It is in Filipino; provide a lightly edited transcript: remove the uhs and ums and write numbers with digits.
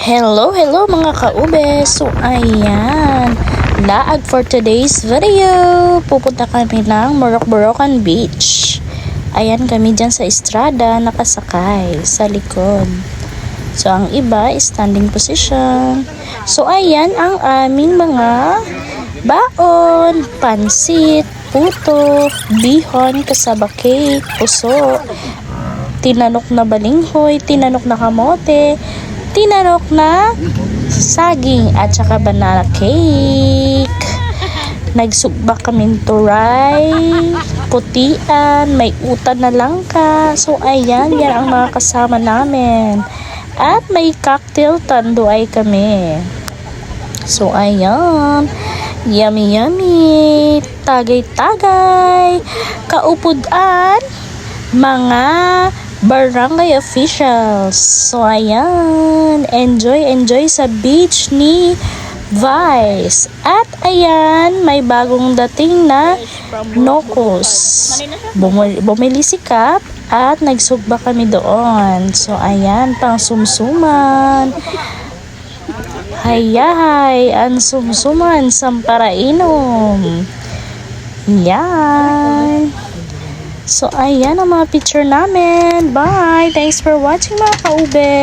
Hello mga kaube. So ayan, laag for today's video. Pupunta kami ng Moroccan Beach. Ayan kami dyan sa estrada, nakasakay sa likod. So ang iba is standing position. So ayan ang aming mga baon, pansit, puto, bihon, kasaba cake, puso, tinanok na balinghoy, tinanok na kamote, tinanok na saging at saka banana cake. Nagsugba kami turay, putian, may utan na langka. So ayan, yan ang mga kasama namin. At may cocktail tanduay kami. So ayan, yummy yummy, tagay-tagay, kaupudan, mga barangay officials. So ayan, enjoy sa beach ni Vice. At ayan, may bagong dating na Nocos. Bumili si Cap at nagsugba kami doon. So ayan, pang sumsuman. Hayahay, ang sumsuman, samparainom. Yan. So, ayan ang mga picture namin. Bye! Thanks for watching mga kaube!